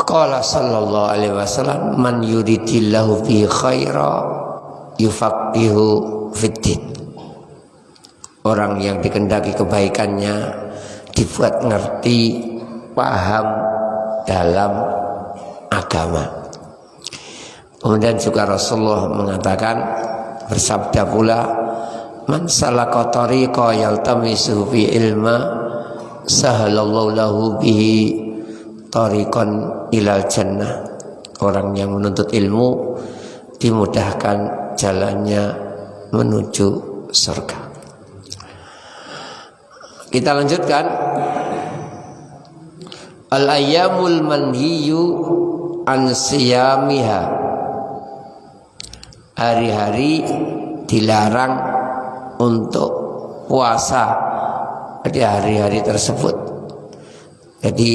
Qala sallallahu alaihi wasallam, man yuridillahu bihi khaira yufaqihu fiddin. Orang yang dikehendaki kebaikannya dibuat ngerti, paham dalam agama. Kemudian juga Rasulullah mengatakan, bersabda pula, man salaka tariqa yaltamisu fi ilma sahalallahu lahu bihi tariqan ilal jannah. Orang yang menuntut ilmu dimudahkan jalannya menuju surga. Kita lanjutkan. Al-ayyamul manhiyu an siyamiha. Hari-hari dilarang untuk puasa di hari-hari tersebut. Jadi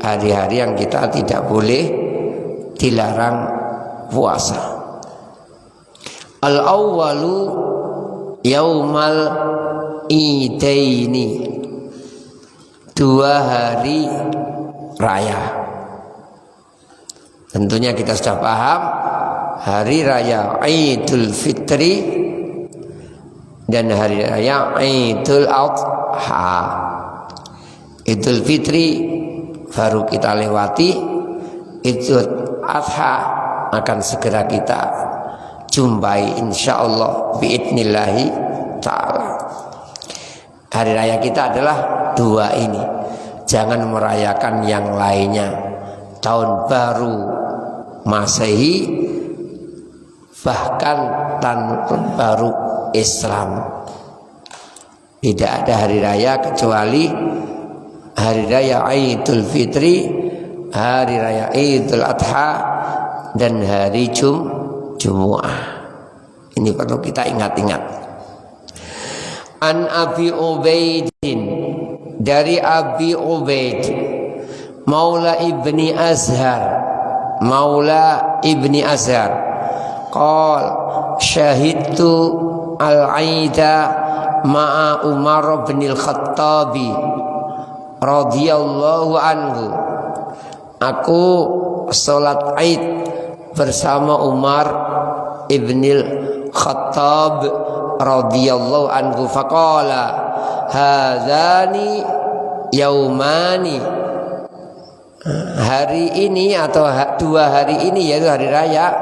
hari-hari yang kita tidak boleh dilarang puasa. Al-awwalu yaumal idaini, 2 hari raya. Tentunya kita sudah paham hari raya Idul Fitri dan hari raya Idul Adha. Idul Fitri baru kita lewati, Idul Adha akan segera kita jumpai insyaallah biidnillahi ta'ala. Hari raya kita adalah 2 ini. Jangan merayakan yang lainnya. Tahun baru Masehi, bahkan tahun baru Islam. Tidak ada hari raya kecuali hari raya Idul Fitri, hari raya Idul Adha, dan hari Jumu'ah. Ini perlu kita ingat-ingat. An Abi Ubaidin, dari Abi Ubaid Maula ibni Azhar, Maula ibni Azhar, qal syahidtu al-aida ma'a Umar bin al-Khattabi radhiyallahu anhu. Aku salat Aid bersama Umar ibn al-Khattab radhiyallahu anhu. Faqala hadzani yaumani, hari ini atau 2 hari ini yaitu hari raya,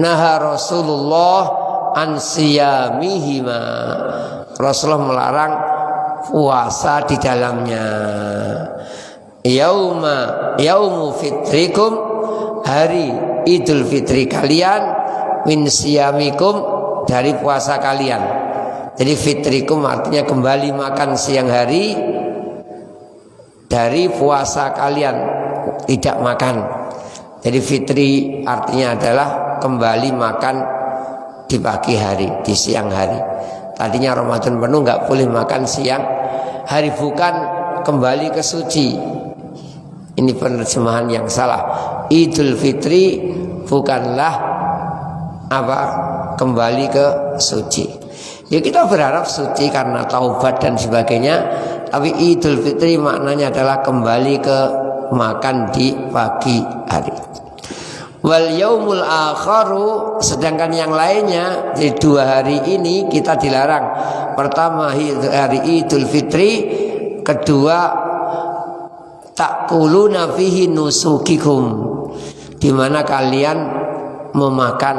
naha Rasulullah an siyamihima, Rasulullah melarang puasa di dalamnya. Yaumu fitrikum, hari Idul Fitri kalian, min siyamikum, dari puasa kalian. Jadi fitrikum artinya kembali makan siang hari dari puasa kalian, tidak makan. Jadi fitri artinya adalah kembali makan di pagi hari, di siang hari. Tadinya Ramadan penuh nggak boleh makan siang hari, bukan kembali ke suci. Ini penerjemahan yang salah. Idul Fitri bukanlah apa, kembali ke suci. Ya kita berharap suci karena taubat dan sebagainya, tapi Idul Fitri maknanya adalah kembali ke makan di pagi hari. Wal yaumul akharu, sedangkan yang lainnya di 2 hari ini kita dilarang. Pertama hari Idul Fitri, kedua takuluna fihi nusukikum, di mana kalian memakan,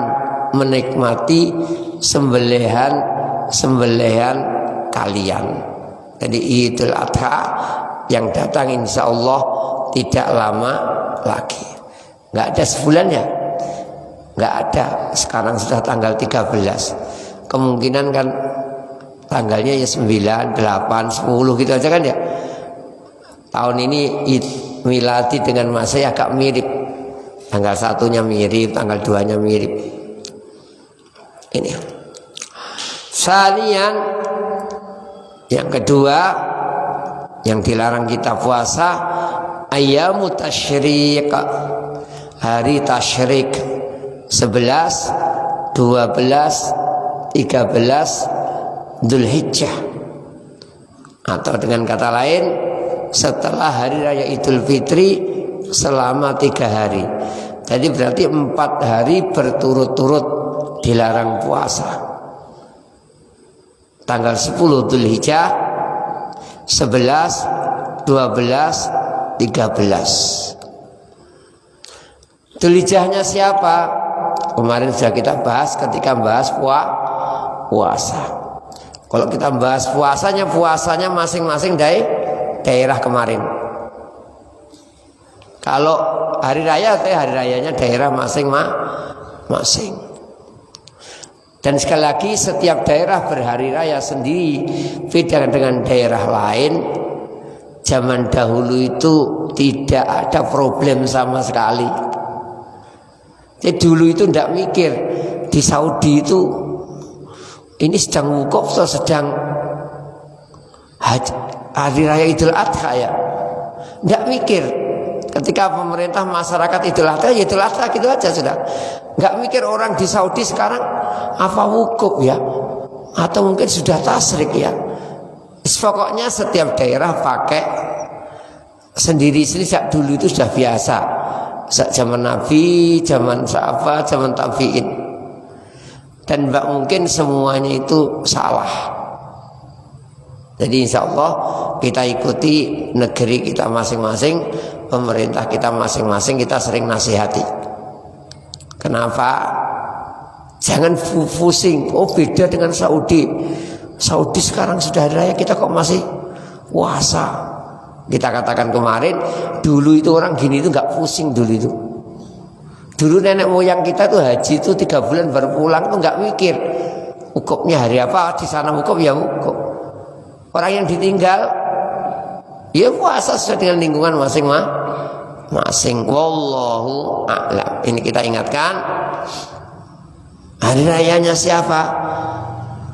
menikmati sembelihan kalian. Jadi Idul Adha yang datang insya Allah tidak lama lagi. Nggak ada sebulan ya? Nggak ada. Sekarang sudah tanggal 13. Kemungkinan kan tanggalnya ya 9, 8, 10 gitu aja kan ya. Tahun ini miladi dengan Masehi agak mirip. Tanggal 1-nya mirip, tanggal 2-nya mirip. Ini. Salian, yang kedua yang dilarang kita puasa, ayyamut tasyriq, hari tasyrik 11, 12, 13 Dzulhijjah, atau dengan kata lain setelah hari raya Idul Fitri selama 3 hari. Jadi berarti 4 hari berturut-turut dilarang puasa. Tanggal 10 Dzulhijjah, 11, 12, 13. Dzulhijjahnya siapa? Kemarin sudah kita bahas ketika bahas puasa. Kalau kita bahas puasanya masing-masing dari daerah kemarin. Kalau hari rayanya daerah masing-masing. Dan sekali lagi setiap daerah berhari raya sendiri, beda dengan daerah lain. Zaman dahulu itu tidak ada problem sama sekali. Jadi dulu itu tidak mikir di Saudi itu ini sedang wukuf atau sedang hari raya Idul Adha ya. Tidak mikir. Ketika pemerintah masyarakat Idul Adha, ya Idul Adha gitu aja sudah. Nggak mikir orang di Saudi sekarang apa wukuf ya, atau mungkin sudah tasrik ya. Pokoknya setiap daerah pakai sendiri-sendiri. Sejak dulu itu sudah biasa. Sejak zaman Nabi, zaman sahabat, zaman tabi'in. Dan mungkin semuanya itu salah. Jadi insya Allah kita ikuti negeri kita masing-masing, pemerintah kita masing-masing, kita sering nasihati. Kenapa? Jangan pusing. Oh beda dengan Saudi. Saudi sekarang sudah hari raya, kita kok masih puasa. Kita katakan kemarin, dulu itu orang gini itu nggak pusing dulu itu. Dulu nenek moyang kita tuh haji itu 3 bulan baru pulang tuh nggak mikir wukufnya hari apa, di sana wukuf ya wukuf. Orang yang ditinggal ya puasa sesuai dengan lingkungan masing-masing. Wallahu a'lam. Ini kita ingatkan, hari rayanya siapa?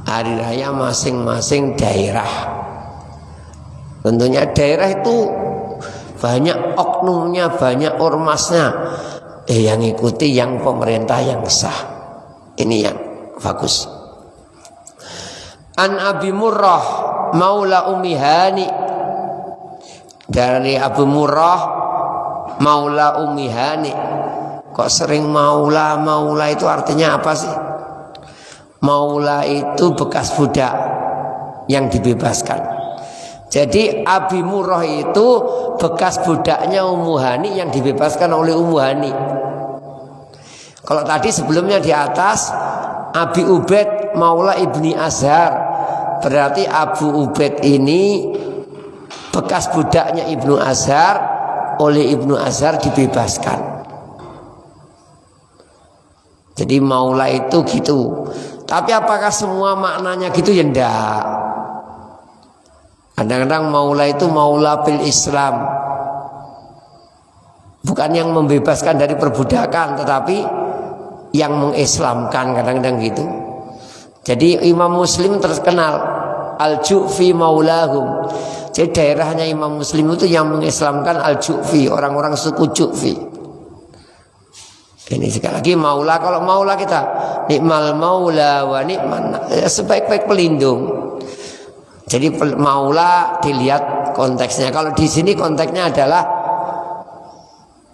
Hari raya masing-masing daerah. Tentunya daerah itu banyak oknumnya, banyak ormasnya. Yang ikuti yang pemerintah yang sah. Ini yang bagus. An Abi Murrah Maula Ummi Hani, dari Abu Murrah Maula Ummi Hani. Kok sering maula itu artinya apa sih? Maula itu bekas budak yang dibebaskan. Jadi Abi Murrah itu bekas budaknya Ummu Hani yang dibebaskan oleh Ummu Hani. Kalau tadi sebelumnya di atas Abi Ubaid Maula Ibni Azhar, berarti Abu Ubaid ini bekas budaknya Ibnu Azhar, oleh Ibnu Azhar dibebaskan. Jadi maula itu gitu. Tapi apakah semua maknanya gitu? Ya enggak. Kadang-kadang maula itu maula bil Islam, bukan yang membebaskan dari perbudakan, tetapi yang mengislamkan, kadang-kadang gitu. Jadi Imam Muslim terkenal Al-Ju'fi maulahum. Jadi daerahnya Imam Muslim itu yang mengislamkan Al-Ju'fi, orang-orang suku Ju'fi. Ini sekali lagi maula. Kalau maula kita nikmal maula wa ni'man, sebaik-baik pelindung. Jadi maula dilihat konteksnya. Kalau di sini konteksnya adalah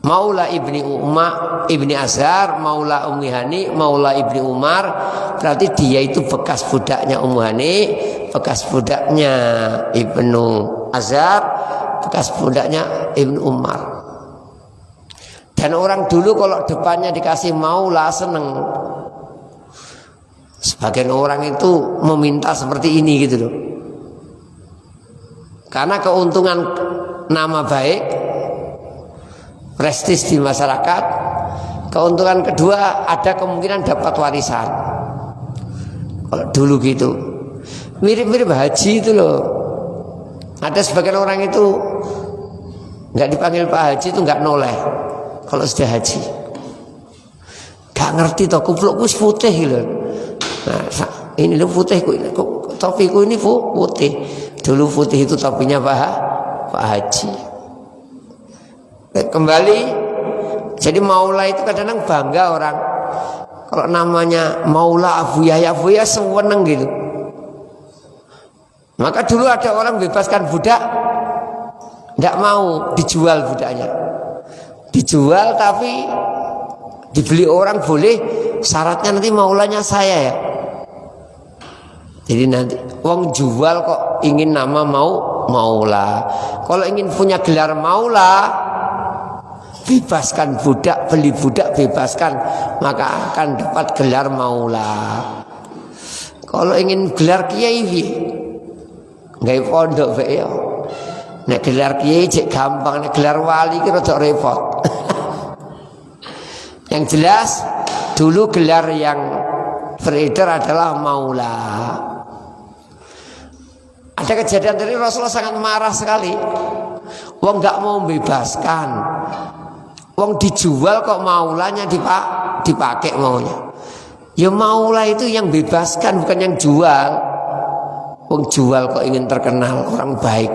Maula Ibni Azhar, Maula Ummi Hani, Maula Ibni Umar. Berarti dia itu bekas budaknya Ummu Hani, bekas budaknya Ibnu Azhar, bekas budaknya Ibnu Umar. Dan orang dulu kalau depannya dikasih maula seneng. Sebagian orang itu meminta seperti ini gitu loh. Karena keuntungan nama baik, prestis di masyarakat. Keuntungan kedua, ada kemungkinan dapat warisan. Kalau dulu gitu, mirip-mirip haji itu loh. Ada sebagian orang itu nggak dipanggil Pak Haji itu nggak noleh kalau sudah haji. Gak ngerti toh, kuplukku putih gitu. Nah, ini loh putihku, topiku ini putih. Dulu putih itu topinya Pak Haji. Kembali, jadi maula itu kadang-kadang bangga orang. Kalau namanya maula Abu Yahya seneng gitu. Maka dulu ada orang bebaskan budak, tidak mau dijual budaknya. dijual tapi dibeli orang boleh, syaratnya nanti maulanya saya ya. Jadi nanti wong jual kok ingin nama maula. Kalau ingin punya gelar maula, bebaskan budak, beli budak bebaskan, maka akan dapat gelar maula. Kalau ingin gelar kiai, nggak pondok ya. Nek gelar kiai cek gampang, nek gelar wali kira rada repot. Yang jelas dulu gelar yang beredar adalah maula. Ada kejadian dari Rasulullah sangat marah sekali. Wong nggak mau membebaskan, wong dijual kok maulanya dipakai maunya. Ya maula itu yang bebaskan, bukan yang jual. Wong jual kok ingin terkenal orang baik.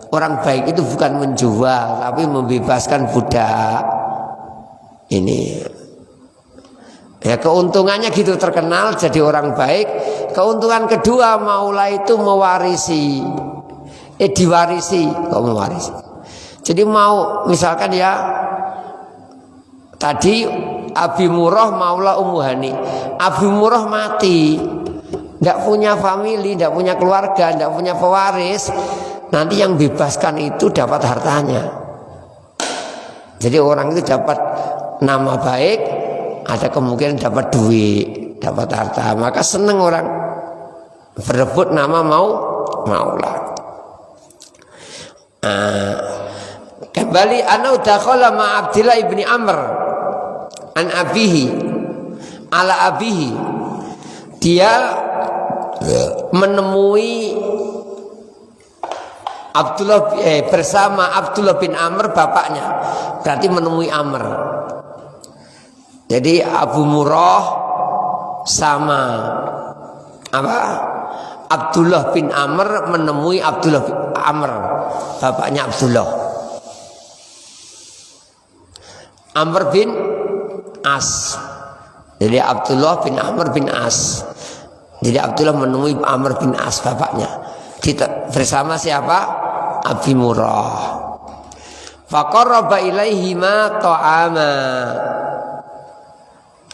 Orang baik itu bukan menjual, tapi membebaskan budak. Ini ya keuntungannya gitu, terkenal jadi orang baik. Keuntungan kedua, maula itu mewarisi, diwarisi, kok mewarisi. Jadi mau misalkan ya tadi Abi Murrah maula Ummu Hani, Abi Murrah mati, tidak punya famili, tidak punya keluarga, tidak punya pewaris, nanti yang bebaskan itu dapat hartanya. Jadi orang itu dapat nama baik, ada kemungkinan dapat duit, dapat harta, maka senang orang berebut nama maula. Kembali ana dakhala ma Abdillah ibni Amr an abihi ala abihi, dia menemui Abdullah bersama Abdullah bin Amr bapaknya, berarti menemui Amr. Jadi Abu Murrah sama apa? Abdullah bin Amr menemui Abdullah bin Amr, bapaknya Abdullah. Amr bin As. Jadi Abdullah bin Amr bin As. Jadi Abdullah menemui Amr bin As, bapaknya. Bersama siapa? Abi Murrah. Faqarraba ilaihima ta'ama.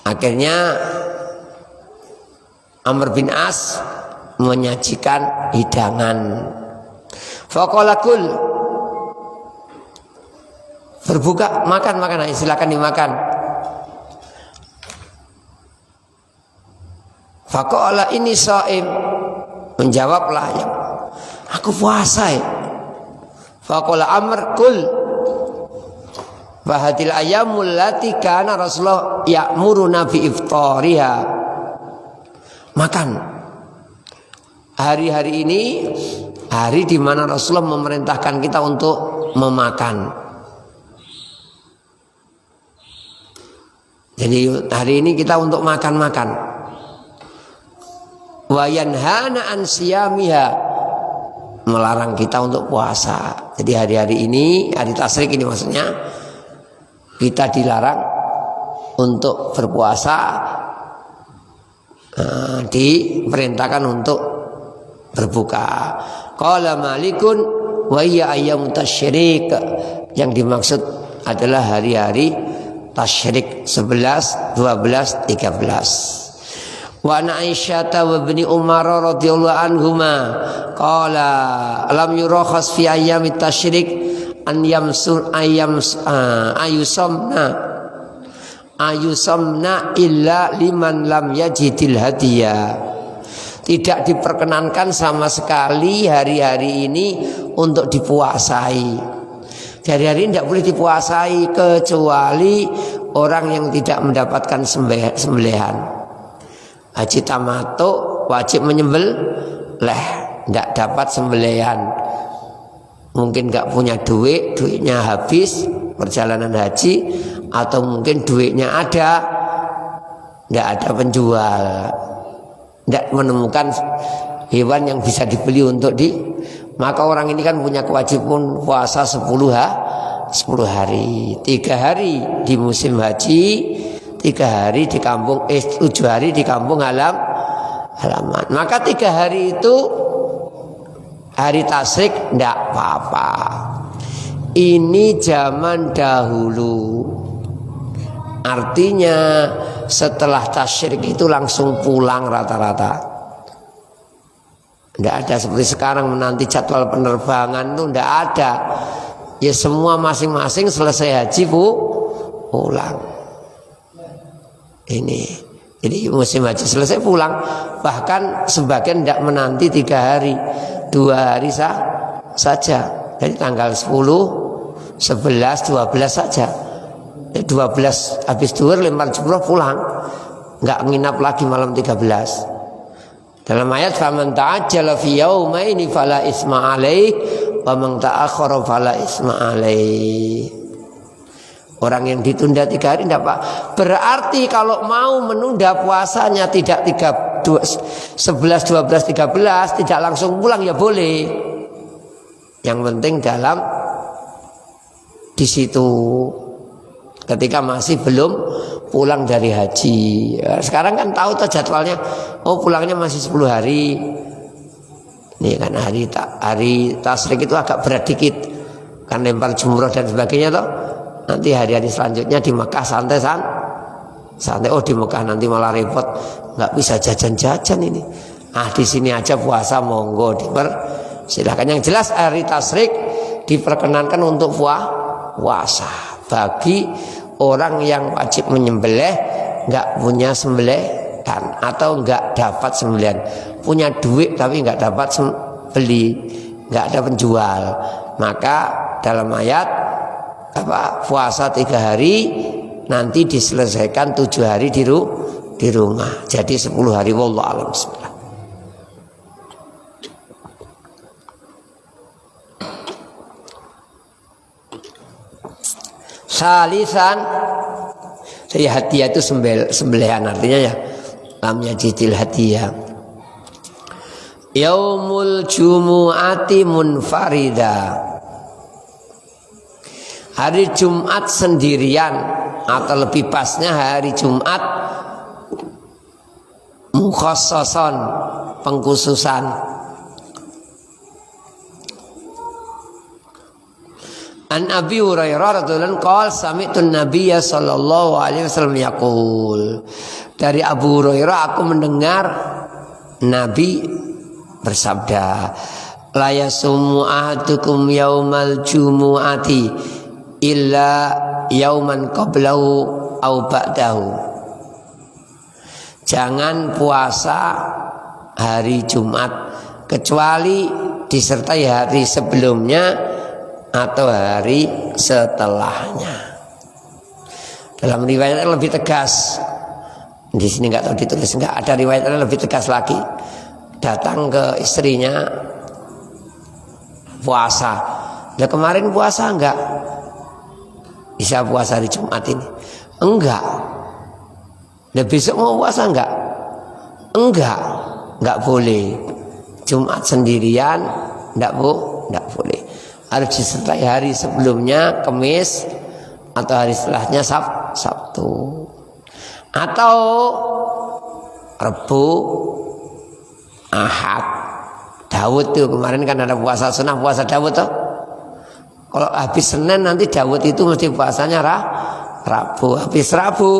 Akhirnya Amr bin As menyajikan hidangan. Faqala kul, berbuka, makan, silakan dimakan. Faqala ini shaim, menjawablah ya, aku puasa ya. Faqala Amr kul, bahadil ayamul lati kana Rasulullah ya'muruna bi iftariha. Makan. Hari-hari ini hari di mana Rasulullah memerintahkan kita untuk memakan. Jadi hari ini kita untuk makan-makan. Wa yanhana an siyamiha, melarang kita untuk puasa. Jadi hari-hari ini, hari tasyrik ini maksudnya, kita dilarang untuk berpuasa, diperintahkan untuk berbuka. Qala Malikun wa hiya ayyamut tasyrik, yang dimaksud adalah hari-hari tasyrik 11, 12, 13. Wa ana Aisyah wa ibni Umar radhiyallahu anhuma qala lam yurakhas fi ayyamit tasyrik an yamsun ayusamna illa liman lam yajidil hadiyah. Tidak diperkenankan sama sekali hari-hari ini untuk dipuasai. Hari-hari ini tidak boleh dipuasai kecuali orang yang tidak mendapatkan sembelihan. Haji tamattu wajib menyembelih, tidak dapat sembelihan. Mungkin nggak punya duit, duitnya habis perjalanan haji, atau mungkin duitnya ada, tidak ada penjual, tidak menemukan hewan yang bisa dibeli untuk maka orang ini kan punya kewajiban puasa 10 hari, 3 hari di musim haji, 3 hari di kampung, 7 hari di kampung halaman. Maka 3 hari itu hari tasyrik tidak apa-apa. Ini zaman dahulu. Artinya setelah tasyrik itu langsung pulang rata-rata. Tidak ada seperti sekarang menanti jadwal penerbangan, itu tidak ada. Ya semua masing-masing selesai haji pulang. Ini. Jadi musim haji selesai pulang. Bahkan sebagian tidak menanti 3 hari, 2 hari saja. Jadi tanggal 10, 11, 12 saja. 12 habis duhur lempar jumroh pulang, nggak nginap lagi malam 13. Dalam ayat faman ta'ajjala fi yaumaini fala isma alaih wa man ta'akhkhara fala isma alaih. Orang yang ditunda 3 hari tidak Pak. Berarti kalau mau menunda puasanya tidak 11, 12, 13 tidak langsung pulang ya boleh. Yang penting dalam di situ. Ketika masih belum pulang dari haji. Sekarang kan tahu tuh jadwalnya. Oh pulangnya masih 10 hari. Ini kan hari tasyrik itu agak berat dikit. Kan lempar jumroh dan sebagainya toh. Nanti hari-hari selanjutnya di Mekah santai. Oh di Mekah nanti malah repot. Nggak bisa jajan-jajan ini. Di sini aja puasa monggo silakan. Yang jelas hari tasyrik diperkenankan untuk puasa. Bagi orang yang wajib menyembelih nggak punya sembelihan atau nggak dapat sembelihan, punya duit tapi nggak dapat beli, nggak ada penjual, maka dalam ayat puasa 3 hari nanti diselesaikan 7 hari di rumah, jadi 10 hari. Wallahu a'lam bishawab. Salisan, jadi hadiah itu sembelihan artinya ya. Lamnya jidil hadiah. Yaumul jumu'ati munfarida. Hari Jumat sendirian atau lebih pasnya hari Jumat mukhassasan, pengkhususan. An Abi Hurairah radhiyallahu anhu qala sami'tu an-nabiyya sallallahu alaihi wasallam yaqul. Dari Abu Hurairah aku mendengar Nabi bersabda, la yasumu ahadukum yaumal jumu'ati illa yauman qablahu au ba'dahu. Jangan puasa hari Jumat kecuali disertai hari sebelumnya atau hari setelahnya. Dalam riwayat lebih tegas. Di sini nggak tahu ditulis nggak, ada riwayatnya lebih tegas lagi. Datang ke istrinya puasa. Nah kemarin puasa enggak? Bisa puasa hari Jumat ini? Enggak. Nah besok mau puasa enggak? Enggak boleh. Jumat sendirian enggak boleh. Harus disertai hari sebelumnya Kamis atau hari setelahnya Sabtu atau Rebu, Ahad. Daud tuh kemarin kan ada puasa sunnah, puasa Daud tuh. Kalau habis Senin nanti Daud itu mesti puasanya Rabu, habis Rabu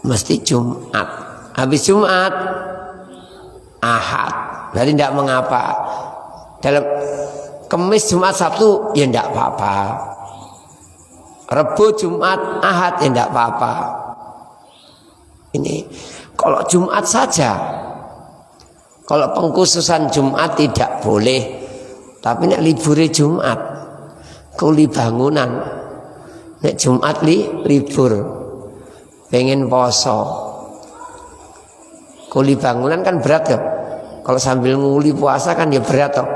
mesti Jumat, habis Jumat Ahad. Jadi tidak mengapa. Dalam Kamis, Jumat, Sabtu ya tidak apa-apa. Rebu, Jumat, Ahad ya tidak apa-apa. Ini kalau Jumat saja. Kalau pengkhususan Jumat tidak boleh. Tapi nek libur Jumat, kuli bangunan. Nek Jumat libur, pengen poso. Kuli bangunan kan berat ya. Kalau sambil nguli puasa kan ya berat toh.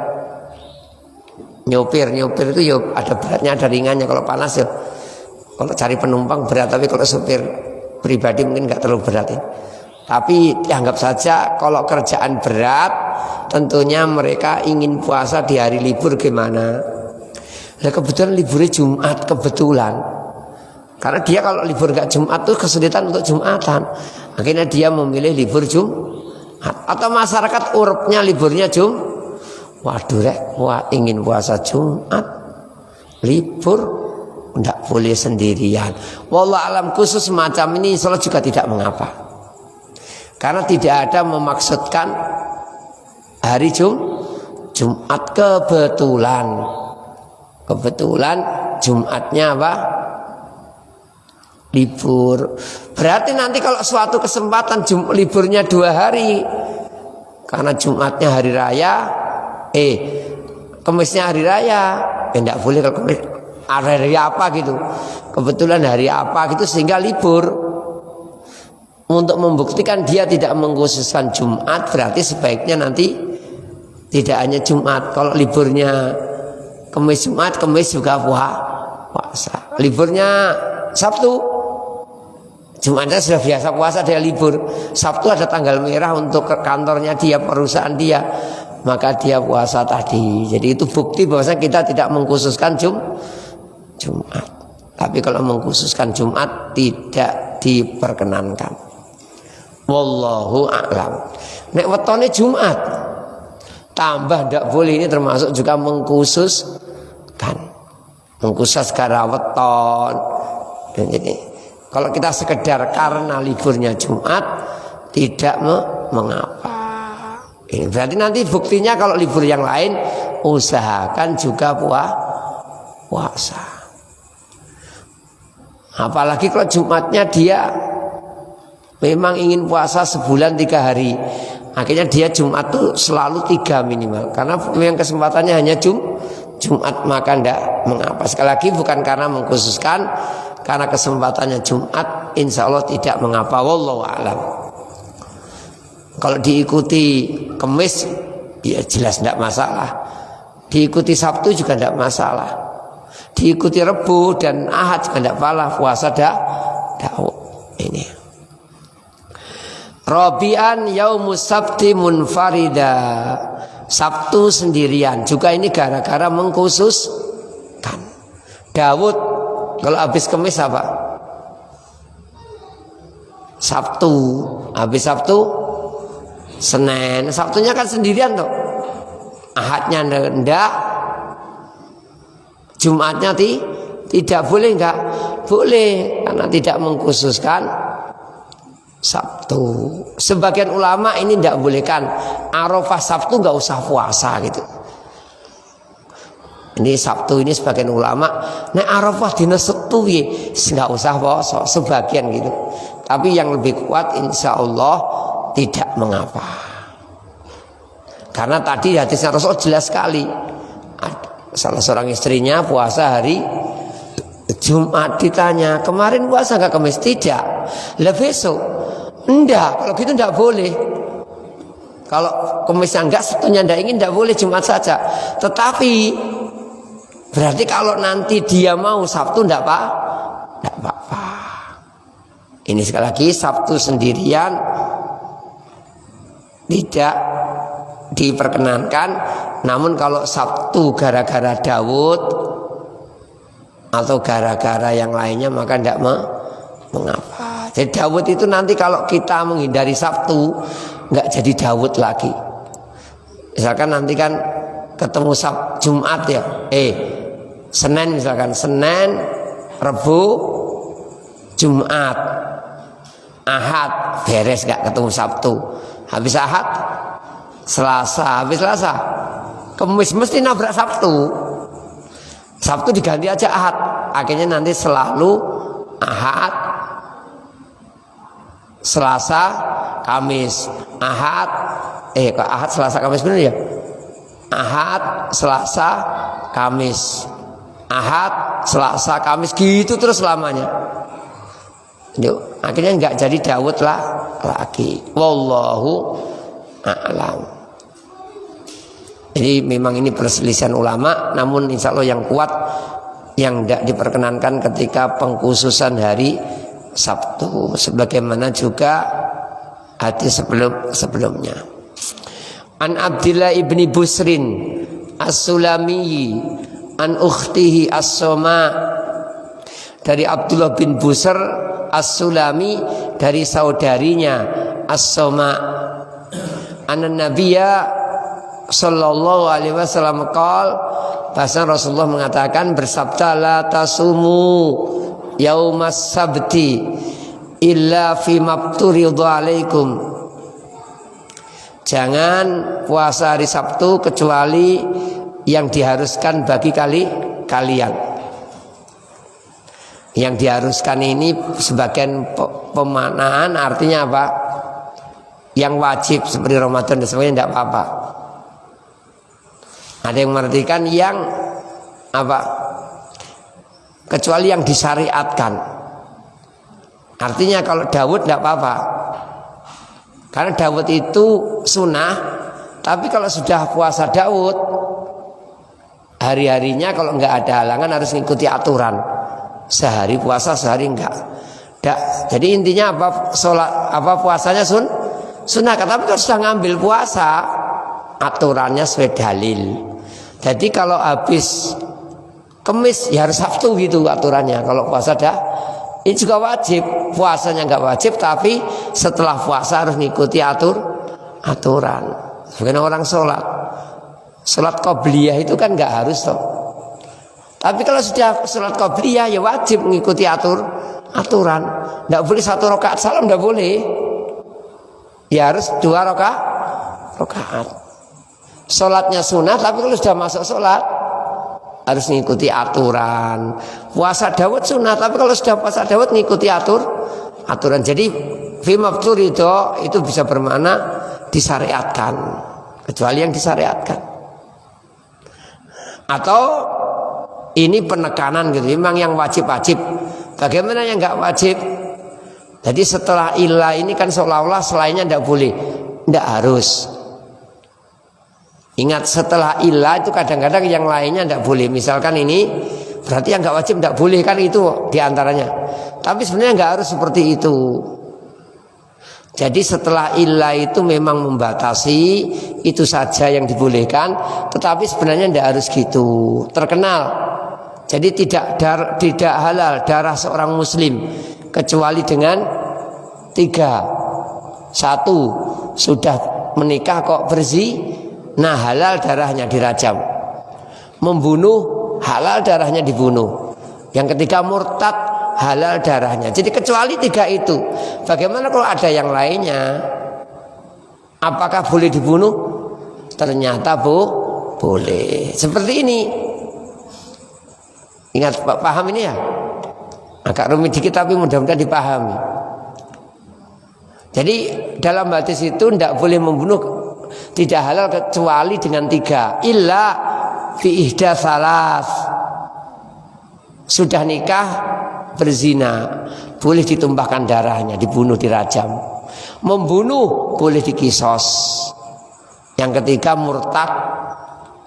Nyopir itu ya ada beratnya, ada ringannya. Kalau panas ya, kalau cari penumpang berat, tapi kalau sopir pribadi mungkin nggak terlalu berat ya. Tapi dianggap saja kalau kerjaan berat, tentunya mereka ingin puasa di hari libur gimana. Nah kebetulan liburnya Jumat kebetulan. Karena dia kalau libur nggak Jumat tuh kesulitan untuk Jumatan. Akhirnya dia memilih libur Jumat. Atau masyarakat urupnya liburnya Waduh ingin puasa Jumat, libur, tidak boleh sendirian. Wallah alam, khusus semacam ini insya Allah juga tidak mengapa, karena tidak ada memaksudkan hari Jumat kebetulan Jumatnya apa? Libur. Berarti nanti kalau suatu kesempatan liburnya 2 hari, karena Jumatnya hari raya, Kemisnya hari raya, tidak boleh kalau Kemis hari apa gitu, kebetulan hari apa gitu sehingga libur. Untuk membuktikan dia tidak mengkhususkan Jumat, berarti sebaiknya nanti tidak hanya Jumat. Kalau liburnya Kemis Jumat, Kemis juga puasa. Liburnya Sabtu, Jumatnya sudah biasa puasa, dia libur. Sabtu ada tanggal merah untuk ke kantornya dia, perusahaan dia, maka dia puasa tadi. Jadi itu bukti bahwasanya kita tidak mengkhususkan Jumat. Tapi kalau mengkhususkan Jumat tidak diperkenankan. Wallahu a'lam. Nek wetone Jumat tambah tidak boleh, ini termasuk juga mengkhususkan gara weton. Jadi kalau kita sekedar karena liburnya Jumat tidak mengapa. Ini berarti nanti buktinya kalau libur yang lain usahakan juga puasa. Apalagi kalau Jumatnya dia memang ingin puasa sebulan 3 hari, akhirnya dia Jumat tuh selalu 3 minimal, karena memang kesempatannya hanya Jumat, maka tidak mengapa. Sekali lagi bukan karena mengkhususkan, karena kesempatannya Jumat insya Allah tidak mengapa. Wallahu a'lam. Kalau diikuti Kemis ya jelas tidak masalah, diikuti Sabtu juga tidak masalah, diikuti Rebu dan Ahad juga tidak masalah, puasa ini. Rabi'an yaumus sabti munfarida, Sabtu sendirian, juga ini gara-gara mengkhususkan. Daud kalau habis Kemis apa? Sabtu, habis Sabtu Senin, Sabtunya kan sendirian tuh. Ahadnya ndak, Jumatnya tidak boleh, enggak boleh karena tidak mengkhususkan Sabtu. Sebagian ulama ini tidak bolehkan Arafah Sabtu nggak usah puasa gitu. Ini Sabtu ini sebagian ulama, nek Arafah dina Sabtu ya nggak usah puasa, sebagian gitu. Tapi yang lebih kuat insya Allah tidak mengapa. Karena tadi hadisnya Rasul jelas sekali. Salah seorang istrinya puasa hari Jumat, ditanya kemarin puasa nggak Kemis? Tidak. Lah besok? Enggak. Kalau gitu enggak boleh. Kalau Kemisnya enggak, Sabtunya enggak ingin, enggak boleh, Jumat saja. Tetapi berarti kalau nanti dia mau Sabtu enggak apa-apa. Ini sekali lagi Sabtu sendirian tidak diperkenankan. Namun kalau Sabtu gara-gara Daud atau gara-gara yang lainnya maka tidak mengapa. Jadi Daud itu nanti kalau kita menghindari Sabtu nggak jadi Daud lagi. Misalkan nanti kan ketemu Jumat ya, Senin misalkan, Senin, Rebu, Jumat, Ahad beres nggak ketemu Sabtu. Habis Ahad, Selasa, habis Selasa, Kemis mesti nabrak Sabtu. Sabtu diganti aja Ahad, akhirnya nanti selalu Ahad, Selasa, Kamis, Ahad, kok Ahad, Selasa, Kamis benar ya? Ahad, Selasa, Kamis, Ahad, Selasa, Kamis, gitu terus selamanya. Akhirnya nggak jadi Daud lagi. Wallahu a'lam. Jadi memang ini perselisihan ulama, namun insya Allah yang kuat yang tidak diperkenankan ketika pengkhususan hari Sabtu, sebagaimana juga hadis sebelumnya. An Abdillah ibni Busrin As-Sulami an ukhtihi As-Soma, dari Abdullah bin Busr As-Sulami dari saudarinya As-Soma, anna Nabiyya sallallahu alaihi wasallam qala, bahasa Rasulullah mengatakan bersabda la tasumu yaumas sabti illa fi mabturidu alaikum. Jangan puasa hari Sabtu kecuali yang diharuskan bagi kalian. Yang diharuskan ini sebagian pemaknaan artinya apa? Yang wajib seperti Ramadan dan sebagainya tidak apa-apa. Ada yang mengartikan yang apa? Kecuali yang disyariatkan. Artinya kalau Daud tidak apa-apa. Karena Daud itu sunnah. Tapi kalau sudah puasa Daud, hari-harinya kalau nggak ada halangan harus mengikuti aturan. Sehari puasa, sehari enggak. Jadi intinya apa? Puasanya sunnah. Tapi kalau sudah ngambil puasa, aturannya sesuai dalil. Jadi kalau habis Kemis ya harus Sabtu gitu aturannya. Kalau puasa ini juga wajib. Puasanya nggak wajib, tapi setelah puasa harus mengikuti aturan. Sebagian orang sholat qobliyah itu kan nggak harus toh. Tapi kalau sudah sholat qobliyah ya wajib mengikuti aturan. Nggak boleh 1 rakaat salam, nggak boleh. Ya harus 2 rakaat. Sholatnya sunnah, tapi kalau sudah masuk sholat harus mengikuti aturan. Puasa Daud sunnah, tapi kalau sudah puasa Daud mengikuti aturan. Jadi fimabtur itu bisa bermakna disyariatkan, kecuali yang disyariatkan. Atau ini penekanan gitu, memang yang wajib-wajib. Bagaimana yang nggak wajib? Jadi setelah ilah ini kan seolah-olah selainnya tidak boleh, tidak harus. Ingat setelah ilah itu kadang-kadang yang lainnya tidak boleh. Misalkan ini berarti yang nggak wajib tidak boleh kan itu diantaranya. Tapi sebenarnya nggak harus seperti itu. Jadi setelah ilah itu memang membatasi itu saja yang dibolehkan, tetapi sebenarnya tidak harus gitu. Terkenal. Jadi tidak halal darah seorang muslim kecuali dengan 3. 1 sudah menikah kok bersih. Nah halal darahnya dirajam. Membunuh halal darahnya dibunuh. Yang ketiga murtad halal darahnya. Jadi kecuali 3 itu. Bagaimana kalau ada yang lainnya? Apakah boleh dibunuh? Ternyata boleh. Seperti ini. Ingat paham ini ya? Agak rumit dikit tapi mudah-mudahan dipahami. Jadi dalam hadis itu tidak boleh membunuh, tidak halal kecuali dengan 3. Illa fi ihda salas. Sudah nikah berzina, boleh ditumpahkan darahnya, dibunuh, dirajam. Membunuh boleh dikisos. Yang ketiga murtad,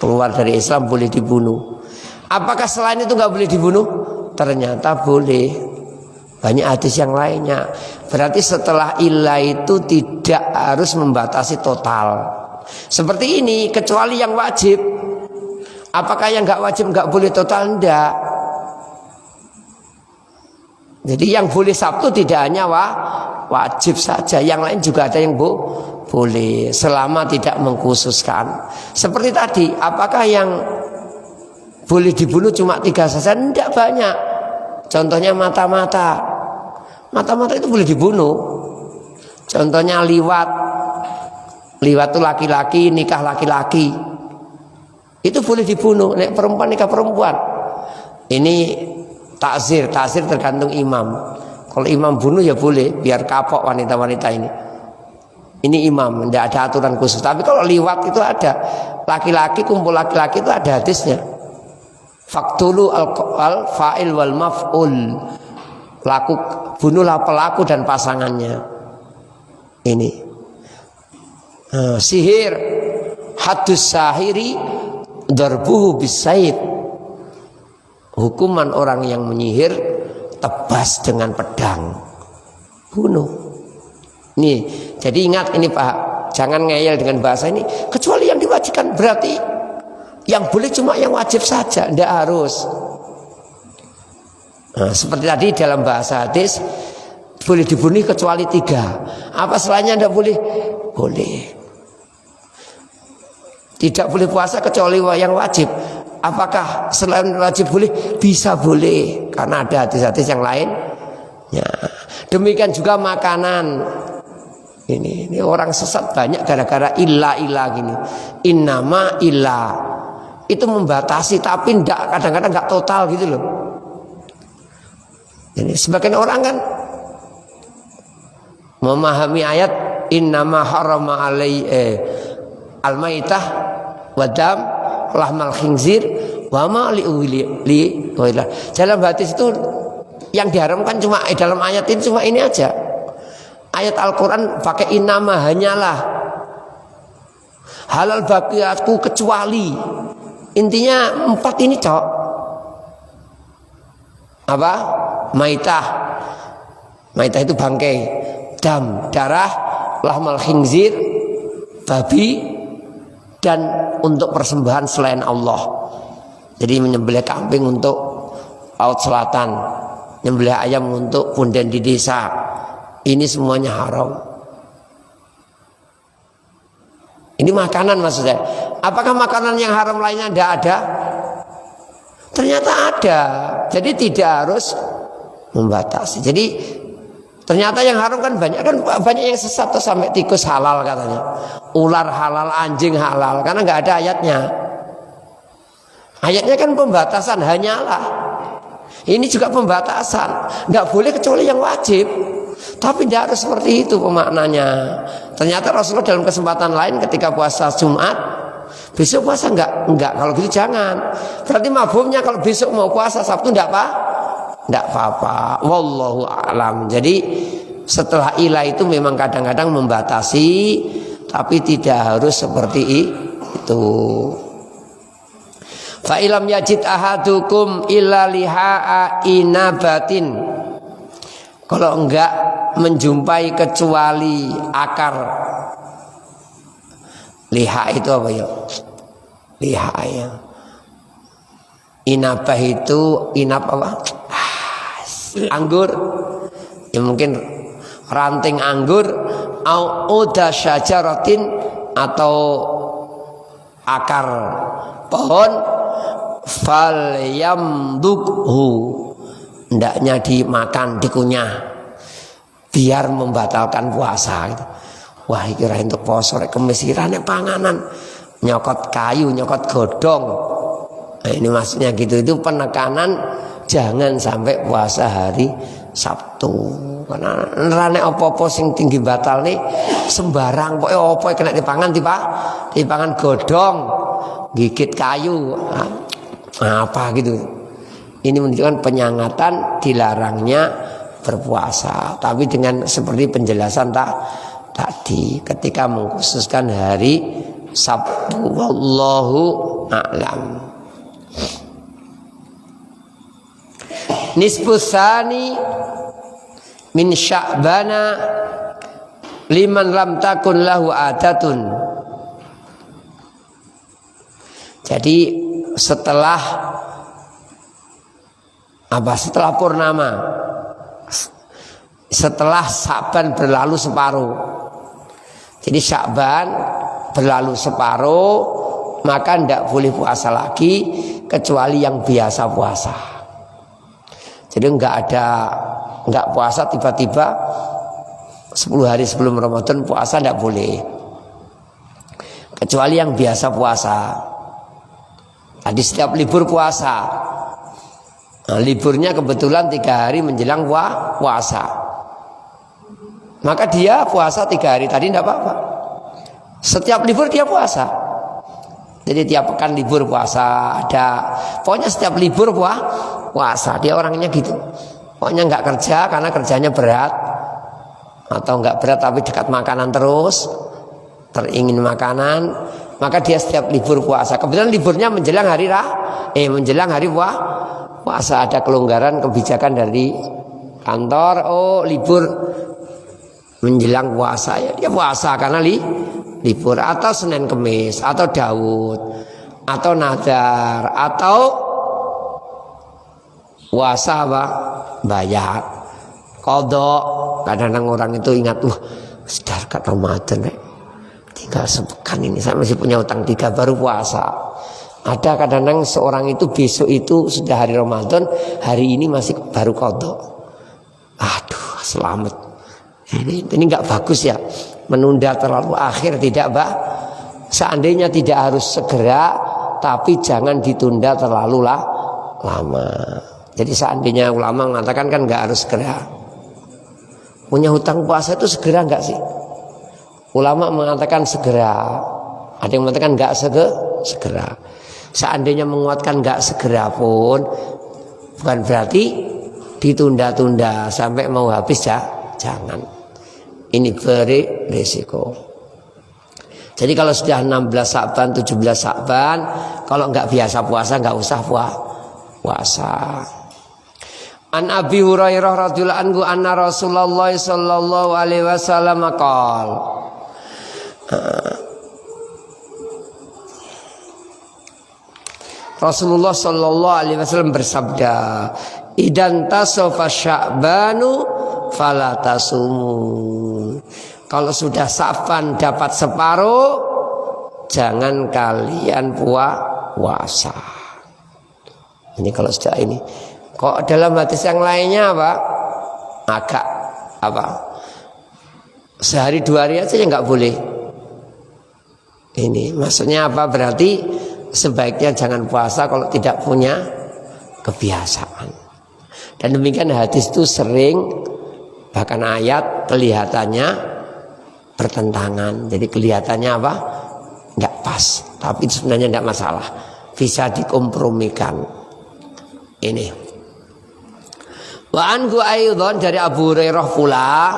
keluar dari Islam, boleh dibunuh. Apakah selain itu nggak boleh dibunuh? Ternyata boleh. Banyak hadis yang lainnya. Berarti setelah ilah itu tidak harus membatasi total. Seperti ini, kecuali yang wajib. Apakah yang nggak wajib nggak boleh total? Enggak. Jadi yang boleh Sabtu tidak hanya wajib saja, yang lain juga ada yang boleh selama tidak mengkhususkan. Seperti tadi, apakah yang boleh dibunuh cuma 3 saja? Tidak banyak. Contohnya mata-mata. Mata-mata itu boleh dibunuh. Contohnya liwat. Liwat itu laki-laki nikah laki-laki. Itu boleh dibunuh. Nek perempuan nikah perempuan. Ini takzir tergantung imam. Kalau imam bunuh ya boleh, biar kapok wanita-wanita ini. Ini imam, tidak ada aturan khusus. Tapi kalau liwat itu ada. Laki-laki kumpul laki-laki itu ada hadisnya. Faktulu al-fa'il wal maf'ul. Bunuhlah pelaku dan pasangannya. Ini sihir. Haddus sahiri darbuhu bisayf. Hukuman orang yang menyihir, tebas dengan pedang, bunuh. Nih, jadi ingat ini Pak, jangan ngeyel dengan bahasa ini. Kecuali yang diwajibkan, berarti yang boleh cuma yang wajib saja, tidak harus. Nah, seperti tadi dalam bahasa hadis, boleh dibunuh kecuali 3. Apa selainnya tidak boleh? Boleh. Tidak boleh puasa kecuali yang wajib. Apakah selain wajib boleh? Bisa boleh, karena ada hadis-hadis yang lain. Ya. Demikian juga makanan. Ini orang sesat banyak gara-gara ilah gini. Innama ilah. Itu membatasi tapi kadang-kadang enggak total gitu loh. Jadi sebagian orang kan memahami ayat innama harama al-maitah wadam lahmal khinzir wa ma li dalam hadis itu yang diharamkan cuma dalam ayat ini cuma ini aja. Ayat Al-Qur'an pakai innama, hanyalah. Halal bagiku kecuali. Intinya 4 ini, Cok. Apa? Maitah. Maitah itu bangkai, dam, darah, lahmal khinzir, babi, dan untuk persembahan selain Allah. Jadi menyembelih kambing untuk laut selatan, menyembelih ayam untuk punden di desa. Ini semuanya haram. Ini makanan maksudnya. Apakah makanan yang haram lainnya tidak ada? Ternyata ada. Jadi tidak harus membatasi. Jadi ternyata yang haram kan banyak yang sesat tuh, sampai tikus halal katanya, ular halal, anjing halal, karena nggak ada ayatnya. Ayatnya kan pembatasan, hanyalah. Ini juga pembatasan, nggak boleh kecuali yang wajib. Tapi tidak harus seperti itu pemaknanya. Ternyata Rasulullah dalam kesempatan lain ketika puasa Jumat, besok puasa enggak, kalau gitu jangan. Berarti mafhumnya kalau besok mau puasa Sabtu enggak apa-apa. Wallahu a'lam. Jadi setelah ilah itu memang kadang-kadang membatasi, tapi tidak harus seperti itu. Fa ilam yajid ahadukum illa liha'a inabatin. Kalau enggak menjumpai kecuali akar. Liha itu apa ya? Liha ya. Inabah itu apa? Anggur. Ya mungkin ranting anggur, au uda syajaratin, atau akar pohon, fal yamdukhu, hendaknya dimakan, dikunyah, biar membatalkan puasa gitu. Wah, kira untuk poso rek kemisiran panganan, nyokot kayu, nyokot godong. Nah, ini maksudnya gitu. Itu penekanan jangan sampai puasa hari Sabtu. Karena nerane apa-apa sing tinggi batal nih sembarang, pokoke apa kena dipangan godong, gigit kayu, apa gitu. Ini menunjukkan penyangatan dilarangnya berpuasa. Tapi dengan seperti penjelasan tadi ketika mengkhususkan hari Sabtu, wallahu a'lam. Nisfus tsani min Sya'bana liman lam takun lahu adatun. Jadi setelah purnama, setelah Sya'ban berlalu separuh. Jadi Sya'ban berlalu separuh, maka tidak boleh puasa lagi kecuali yang biasa puasa. Jadi enggak puasa tiba-tiba 10 hari sebelum Ramadan puasa, enggak boleh. Kecuali yang biasa puasa. Tadi setiap libur puasa. Nah, liburnya kebetulan 3 hari menjelang puasa. Maka dia puasa 3 hari tadi enggak apa-apa. Setiap libur dia puasa. Jadi tiap pekan libur puasa ada. Pokoknya setiap libur puasa. Dia orangnya gitu. Pokoknya enggak kerja karena kerjanya berat, atau enggak berat tapi dekat makanan terus, teringin makanan, maka dia setiap libur puasa. Kebetulan liburnya menjelang hari puasa, ada kelonggaran kebijakan dari kantor. Oh, libur menjelang puasa, ya dia puasa karena libur, atau Senin Kemis, atau Daud, atau Nadar, atau puasa bayar kodok. Kadang-kadang orang itu ingat, wah sudah dekat Ramadan tinggal sepekan ini saya masih punya utang 3 baru puasa. Ada kadang-kadang seorang itu besok itu sudah hari Ramadan, hari ini masih baru qadha. Aduh, selamat. Ini enggak bagus ya. Menunda terlalu akhir tidak, Mbak. Seandainya tidak harus segera, tapi jangan ditunda terlalu lama. Jadi seandainya ulama mengatakan kan enggak harus segera. Punya hutang puasa itu segera enggak sih? Ulama mengatakan segera. Ada yang mengatakan enggak segera. Seandainya menguatkan enggak segera pun bukan berarti ditunda-tunda sampai mau habis ya, jangan. Ini berisiko. Jadi kalau sudah 16 Sa'ban, 17 Sa'ban, kalau enggak biasa puasa enggak usah puasa. An Abi Hurairah radhiyallahu anhu anna Rasulullah sallallahu alaihi wasallam qala Rasulullah sallallahu alaihi wasallam bersabda, "Idan tasafa Sya'banu fala tasumu." Kalau sudah Sa'ban dapat separuh, jangan kalian puasa. Ini kalau sudah ini. Kok dalam hadis yang lainnya apa? Agak apa? Sehari 2 hari aja ya nggak boleh. Ini maksudnya apa? Berarti sebaiknya jangan puasa kalau tidak punya kebiasaan. Dan demikian hadis itu sering, bahkan ayat kelihatannya bertentangan. Jadi kelihatannya apa? Enggak pas. Tapi sebenarnya enggak masalah. Bisa dikompromikan. Ini. Wa anhu aidan dari Abu Hurairah pula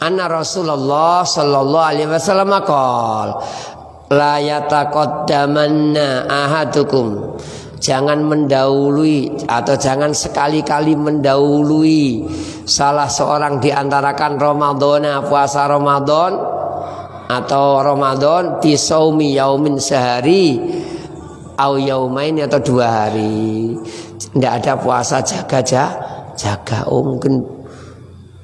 anna Rasulullah sallallahu alaihi wasallam qala la yataqaddamanna ahadukum, jangan mendahului atau jangan sekali-kali mendahului salah seorang di antarakan Ramadan, puasa Ramadan atau Ramadan bisaumi yaumin sehari au yaumain atau 2 hari. Tidak ada puasa jaga. Oh mungkin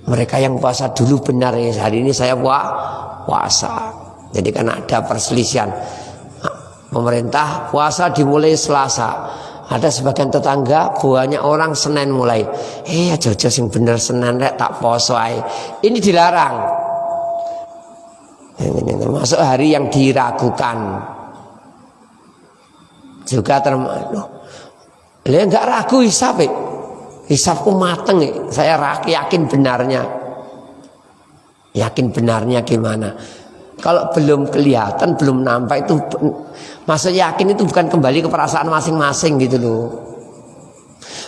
mereka yang puasa dulu benar ya, hari ini saya puasa. Jadi kan ada perselisihan. Pemerintah puasa dimulai Selasa. Ada sebagian tetangga banyak orang Senin mulai. Aja sing bener Senin rek tak poso ae. Ini dilarang. Ini termasuk hari yang diragukan. Juga termasuk. Lah enggak ragu hisab. Hisabku mateng. Saya yakin benarnya. Yakin benarnya gimana? Kalau belum kelihatan, belum nampak itu maksud yakin itu bukan kembali ke perasaan masing-masing gitu loh.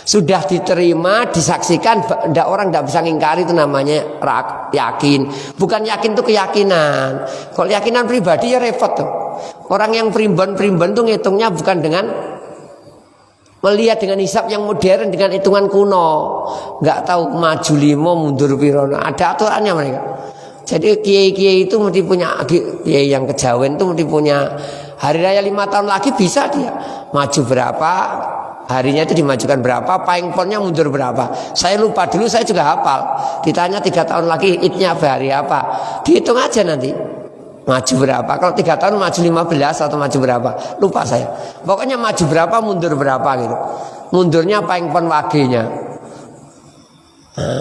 Sudah diterima, disaksikan, orang tidak bisa ngingkari, itu namanya yakin. Bukan yakin itu keyakinan. Kalau keyakinan pribadi ya repot tuh. Orang yang primbon tuh ngitungnya bukan dengan melihat dengan hisab yang modern, dengan hitungan kuno. Nggak tahu maju 5 mundur piro. Ada aturannya mereka. Jadi kiai-kiai itu mesti punya, kiai yang kejawen itu mesti punya hari raya 5 tahun lagi bisa dia maju berapa, harinya itu dimajukan berapa, paingponnya mundur berapa. Saya lupa dulu, saya juga hafal. Ditanya 3 tahun lagi idnya hari apa, dihitung aja nanti maju berapa. Kalau 3 tahun maju 15 atau maju berapa, lupa saya. Pokoknya maju berapa, mundur berapa gitu. Mundurnya paingpon wagenya,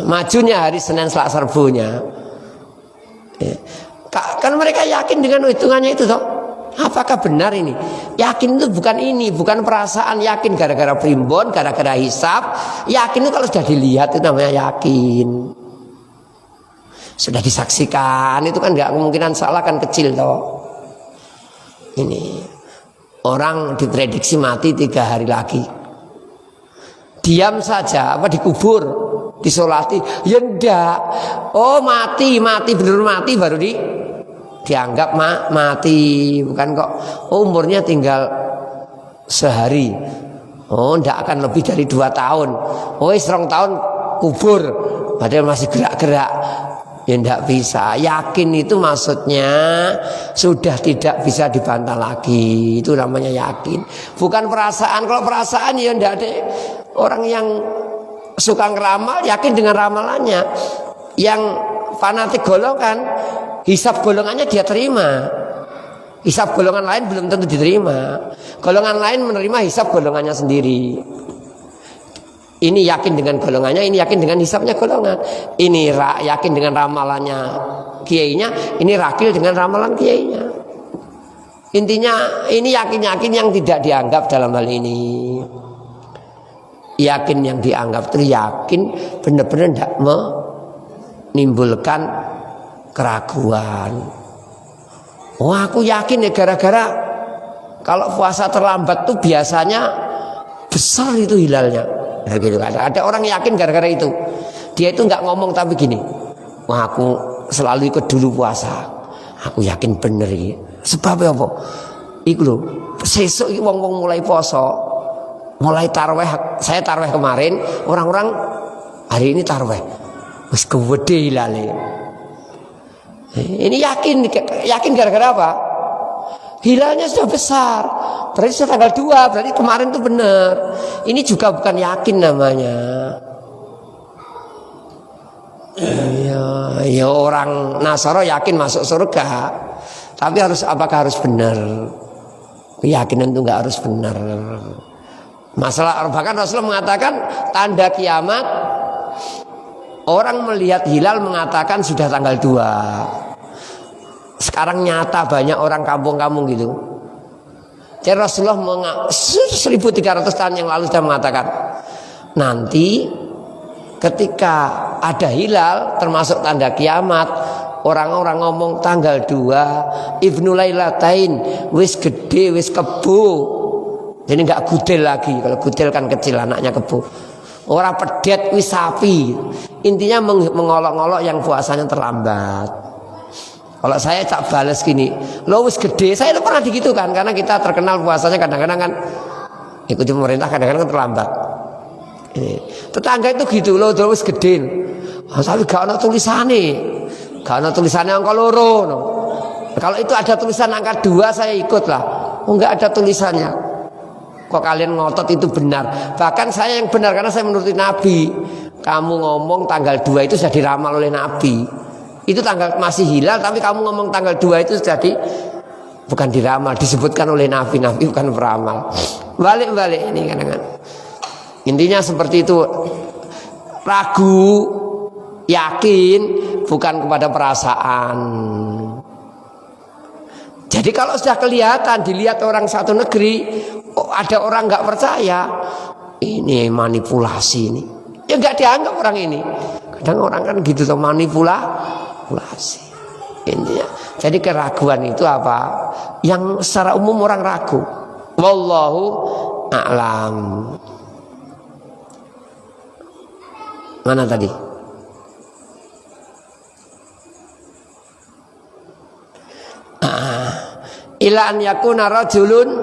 majunya hari Senin Selasa Rebunya. Kan mereka yakin dengan hitungannya itu toh. Apakah benar ini? Yakin itu bukan ini, bukan perasaan yakin gara-gara primbon, gara-gara hisab. Yakin itu kalau sudah dilihat itu namanya yakin. Sudah disaksikan, itu kan nggak kemungkinan salah, kan kecil toh. Ini orang diprediksi mati 3 hari lagi. Diam saja apa dikubur, disolati, ya enggak. Oh mati bener mati baru dianggap mati, bukan kok umurnya tinggal sehari. Oh enggak akan lebih dari 2 tahun. Oh 2 tahun kubur, padahal masih gerak-gerak. Ya enggak bisa. Yakin itu maksudnya sudah tidak bisa dibantah lagi. Itu namanya yakin. Bukan perasaan. Kalau perasaan ya enggak ada orang yang suka ngeramal yakin dengan ramalannya. Yang fanatik golongan, hisab golongannya dia terima. Hisab golongan lain belum tentu diterima. Golongan lain menerima hisab golongannya sendiri. Ini yakin dengan golongannya, ini yakin dengan hisabnya golongan. Ini yakin dengan ramalannya kiainya, ini rakil dengan ramalan kiainya. Intinya ini yakin-yakin yang tidak dianggap dalam hal ini. Yakin yang dianggap itu yakin benar-benar tidak menimbulkan keraguan. Wah, aku yakin ya gara-gara kalau puasa terlambat tuh biasanya besar itu hilalnya. Nah, gitu. Ada orang yakin gara-gara itu. Dia itu nggak ngomong tapi gini. Wah, aku selalu ikut dulu puasa. Aku yakin bener ini. Sebabnya apa? Iku lho, sesuk iki wong-wong mulai poso, mulai taraweh. Saya taraweh kemarin, orang-orang hari ini taraweh. Wis gede hilale. Ini yakin gara-gara apa? Hilalnya sudah besar. Berarti sudah tanggal 2, berarti kemarin itu benar. Ini juga bukan yakin namanya. Ya orang Nasara yakin masuk surga. Tapi apakah harus benar? Keyakinan itu enggak harus benar. Masalah bahkan Rasulullah mengatakan tanda kiamat, orang melihat hilal mengatakan sudah tanggal 2. Sekarang nyata banyak orang kampung-kampung gitu. Jadi Rasulullah 1300 tahun yang lalu sudah mengatakan, nanti ketika ada hilal termasuk tanda kiamat, orang-orang ngomong tanggal 2 Ibnu Lailatain, wis gede, wis kebo. Jadi enggak gudel lagi. Kalau gudel kan kecil, anaknya kebo. Orang pedet, wis sapi. Intinya mengolok-olok yang puasanya terlambat. Kalau saya tak balas gini, lo wis gede, saya itu pernah digitu kan, karena kita terkenal puasanya kadang-kadang kan ikuti pemerintah, kadang-kadang kan terlambat. Ini tetangga itu gitu, lo wis gede, tapi gak ada tulisannya angka loro. No. Kalau itu ada tulisan angka 2 saya ikut lah. Oh enggak ada tulisannya. Kok kalian ngotot itu benar? Bahkan saya yang benar karena saya menuruti Nabi. Kamu ngomong tanggal 2 itu sudah diramal oleh Nabi. Itu tanggal masih hilal, tapi kamu ngomong tanggal 2 itu sudah bukan diramal, disebutkan oleh Nabi. Nabi bukan peramal. Balik-balik ini kadang-kadang. Intinya seperti itu. Ragu, yakin bukan kepada perasaan. Jadi kalau sudah kelihatan, dilihat orang satu negeri, ada orang nggak percaya, ini manipulasi ini. Ya nggak dianggap orang ini. Kadang orang kan gitu tuh manipulasi. Intinya. Jadi keraguan itu apa? Yang secara umum orang ragu. Wallahu a'lam. Mana tadi? Ila an yakuna rajulun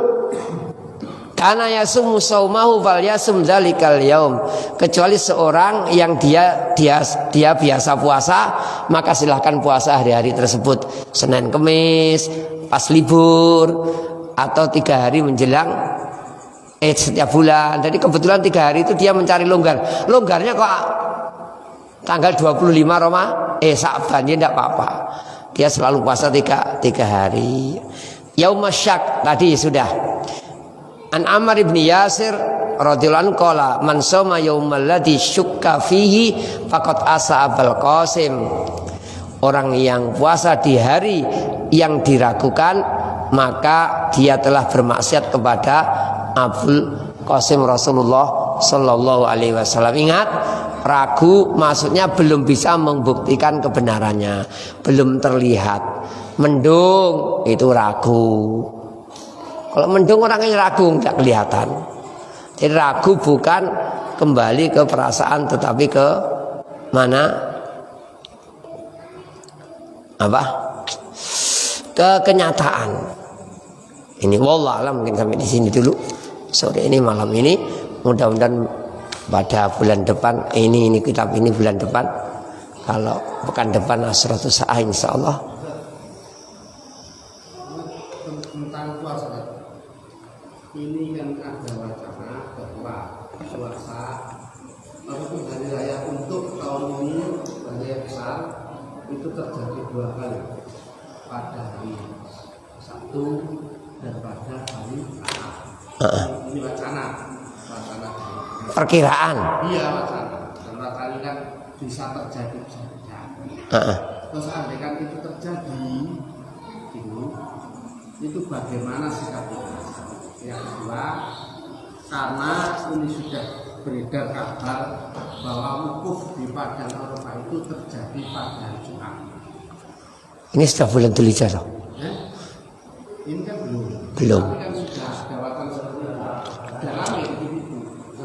kana yasumu saumahu fal yasum dzalikal yaum. Kecuali seorang yang dia biasa puasa, maka silahkan puasa hari-hari tersebut, Senin Kemis, pas libur, atau 3 hari menjelang setiap bulan. Jadi kebetulan 3 hari itu dia mencari longgar. Longgarnya kok tanggal 25 Sa'ban, ya tidak apa-apa. Dia selalu puasa 3 hari. Yaumasyak tadi sudah. An Ammar ibn Yasir radhiyallahu anhu qala man shoma yaumal ladzi syukka fihi faqad asa Abul Qasim. Orang yang puasa di hari yang diragukan, maka dia telah bermaksiat kepada Abul Qasim Rasulullah sallallahu alaihi wasallam. Ingat, ragu maksudnya belum bisa membuktikan kebenarannya, belum terlihat. Mendung itu ragu. Kalau mendung orang yang ragu tidak kelihatan. Jadi ragu bukan kembali ke perasaan, tetapi ke mana? Apa? Ke kenyataan. Ini wallah alam, mungkin sampai di sini dulu. Sore ini, malam ini, mudah-mudahan pada bulan depan ini kitab ini bulan depan, kalau pekan depan Asratus Sa'ah insyaallah. Tentang puasa ini kan ada wacana bahwa puasa ataupun hari raya untuk tahun ini hari raya besar itu terjadi 2 kali pada hari Sabtu daripada hari Ahad. Ini wacana dari Perkiraan. iya wacana. Karena kali kan bisa terjadi bisa terjadi. Terus andaikan itu terjadi, itu bagaimana sikap kita? Yang kedua, karena ini sudah beredar kabar bahwa wukuf di Padang Arafah itu terjadi pada Jumat. Ini sudah bulan Dzulhijjah loh. Ini kan belum. Belum. Tapi kan sudah ada wacana seperti itu. Dalam itu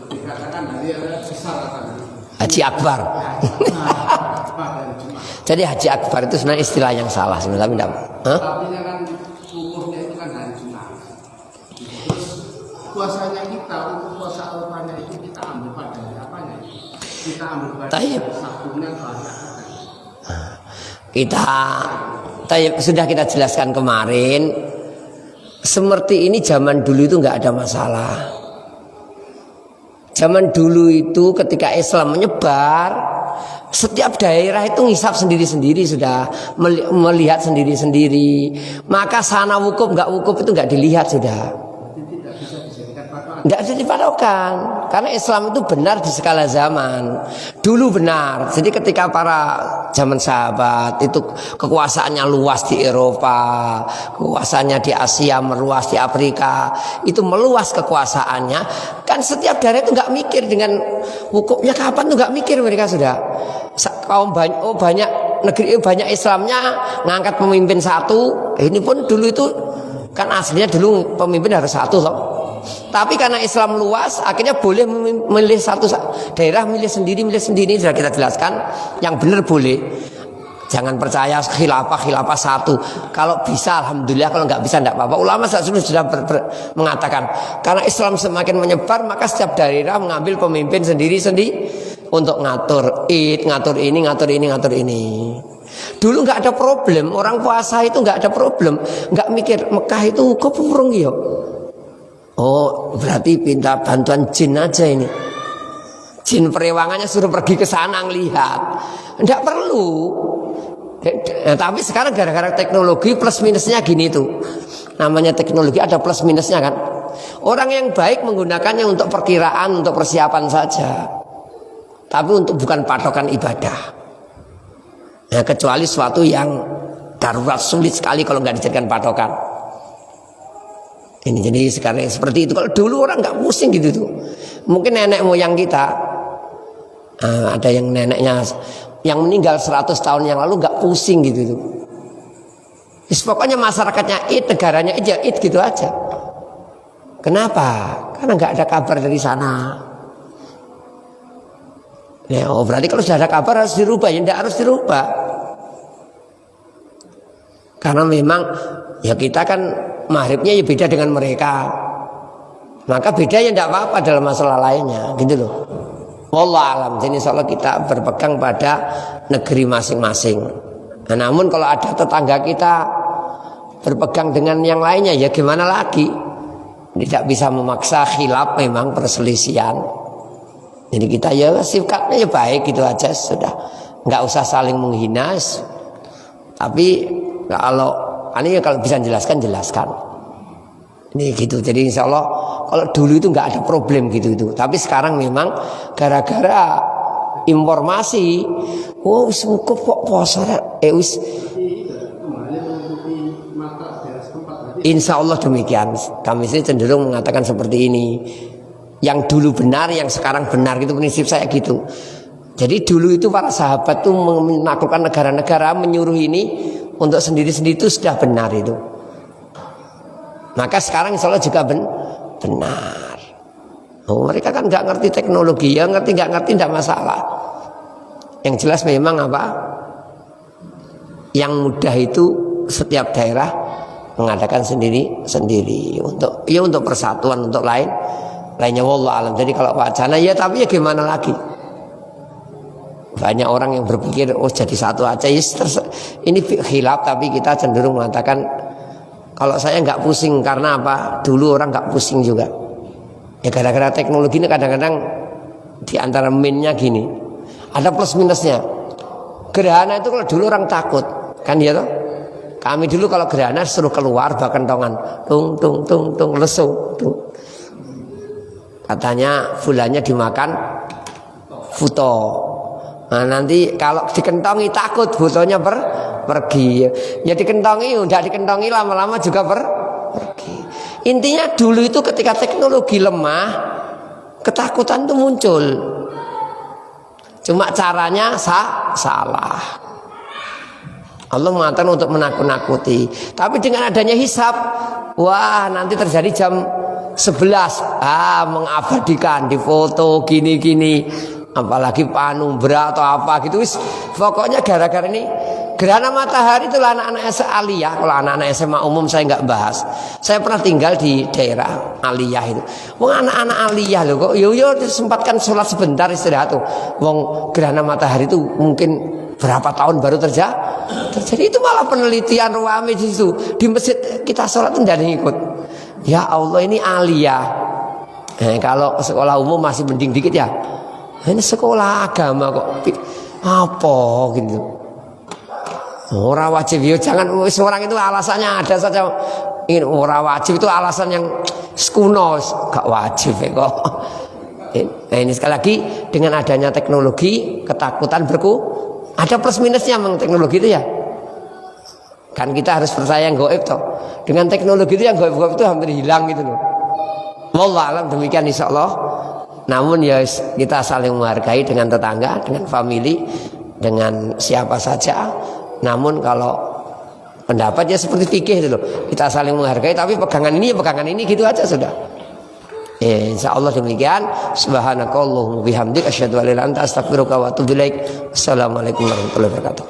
dikatakan dari ada besar katanya. Haji Akbar. Pada Jumat. Jadi Haji Akbar itu sebenarnya istilah yang salah sebenarnya, tapi enggak. Tapi kan wukufnya itu kan hari Jumat. Terus puasanya kita untuk puasa Arafahnya itu kita ambil pada hari apanya? Kita ambil pada Sabtunya atau hari Ahadnya. Sudah kita jelaskan kemarin, seperti ini zaman dulu itu nggak ada masalah. Zaman dulu itu ketika Islam menyebar, setiap daerah itu ngisap sendiri-sendiri, sudah melihat sendiri-sendiri. Maka sana wukuf nggak wukuf itu nggak dilihat sudah. Nggak bisa dipatokan, karena Islam itu benar di segala zaman. Dulu benar. Jadi ketika para zaman sahabat itu kekuasaannya luas di Eropa, kekuasaannya di Asia meluas, di Afrika itu meluas kekuasaannya. Kan setiap daerah itu nggak mikir dengan wukufnya kapan tuh nggak mikir mereka sudah. Kaum banyak negeri banyak Islamnya ngangkat pemimpin satu. Ini pun dulu itu kan aslinya dulu pemimpin harus satu loh. Tapi karena Islam luas, akhirnya boleh memilih satu daerah, milih sendiri. Sudah kita jelaskan, yang benar boleh. Jangan percaya khilafah satu. Kalau bisa, alhamdulillah. Kalau nggak bisa, nggak apa-apa. Ulama sudah mengatakan, karena Islam semakin menyebar, maka setiap daerah mengambil pemimpin sendiri untuk ngatur id, ngatur ini. Dulu nggak ada problem, orang puasa itu nggak ada problem, nggak mikir Mekah itu kok purung ya. Oh, berarti minta bantuan jin aja ini. Jin perewangannya suruh pergi ke sana ngelihat. Enggak perlu. Tapi sekarang gara-gara teknologi plus minusnya gini tuh. Namanya teknologi ada plus minusnya kan. Orang yang baik menggunakannya untuk perkiraan, untuk persiapan saja. Tapi untuk bukan patokan ibadah. Nah, kecuali suatu yang darurat sulit sekali kalau nggak dijadikan patokan. Ini jadi sekarang seperti itu. Kalau dulu orang nggak pusing gitu tuh. Mungkin nenek moyang kita, ada yang neneknya yang meninggal 100 tahun yang lalu nggak pusing gitu tuh. Pokoknya masyarakatnya id, negaranya id gitu aja. Kenapa? Karena nggak ada kabar dari sana. Ya, berarti kalau sudah ada kabar harus dirubah, ya tidak harus dirubah. Karena memang ya kita kan maghribnya ya beda dengan mereka, maka beda ya tidak apa-apa dalam masalah lainnya gitu loh. Wallah alam. Jadi insya Allah kita berpegang pada negeri masing-masing. Nah, namun kalau ada tetangga kita berpegang dengan yang lainnya ya gimana lagi, tidak bisa memaksa, khilaf memang perselisihan. Jadi kita ya sifatnya ya baik gitu aja sudah, nggak usah saling menghina. Tapi kalau ini kalau bisa jelaskan. Ini gitu. Jadi insya Allah kalau dulu itu nggak ada problem gitu itu. Tapi sekarang memang gara-gara informasi, oh wukuf kok poso wis. Insya Allah demikian. Kami sih cenderung mengatakan seperti ini. Yang dulu benar, yang sekarang benar gitu prinsip saya gitu. Jadi dulu itu para sahabat tuh menaklukkan negara-negara, menyuruh ini untuk sendiri-sendiri itu sudah benar itu. Maka sekarang insya Allah juga benar. Oh, mereka kan nggak ngerti teknologi, ya nggak ngerti tidak masalah. Yang jelas memang apa? Yang mudah itu setiap daerah mengadakan sendiri untuk persatuan, untuk lainnya wallah alam. Jadi kalau wacana ya tapi ya gimana lagi? Banyak orang yang berpikir oh jadi satu aja. Ini khilaf tapi kita cenderung mengatakan kalau saya nggak pusing karena apa? Dulu orang nggak pusing juga. Ya gara-gara teknologi ini kadang-kadang di antara minnya gini. Ada plus minusnya. Gerhana itu kalau dulu orang takut kan ya toh? Kami dulu kalau gerhana suruh keluar bak kentongan, tung tung tung tung lesu. Tung. Katanya bulannya dimakan futo. Nah, nanti kalau dikentongi takut butonya pergi. Ya dikentongi, udah dikentongi lama-lama juga pergi. Intinya dulu itu ketika teknologi lemah, ketakutan itu muncul. Cuma caranya salah. Allah mengatakan untuk menakut-nakuti. Tapi dengan adanya hisab, wah nanti terjadi jam 11, mengabadikan di foto gini-gini, apalagi panumbra atau apa gitu. Pokoknya gara-gara ini gerhana matahari itu anak-anak aliyah. Kalau anak-anak SMA umum saya nggak bahas. Saya pernah tinggal di daerah aliyah itu. Wong anak-anak aliyah loh kok yo sempatkan sholat sebentar istirahat tuh. Wong gerhana matahari itu mungkin berapa tahun baru terjadi. Itu malah penelitian ruame di situ. Di masjid kita sholat tidak ada yang ikut. Ya Allah, ini aliyah. Kalau sekolah umum masih mending dikit ya. Ini sekolah agama kok apa gitu. Ora wajib yo, jangan seorang itu alasannya ada saja. Ingin ora wajib itu alasan yang kuno, gak wajib ya kok. Nah ini sekali lagi dengan adanya teknologi ketakutan ada plus minusnya memang teknologi itu ya. Kan kita harus percaya yang gaib toh. Dengan teknologi itu yang gaib-gaib itu hampir hilang gitu loh. Wallah alam demikian insyaallah. Namun ya kita saling menghargai dengan tetangga, dengan family, dengan siapa saja. Namun kalau pendapat ya seperti fikih itu loh. Kita saling menghargai tapi pegangan ini gitu aja sudah. Insyaallah demikian. Subhanakallahumma bihamdika asyhadu an la ilaha illa anta astaghfiruka wa atubu ilaik. Assalamualaikum warahmatullahi wabarakatuh.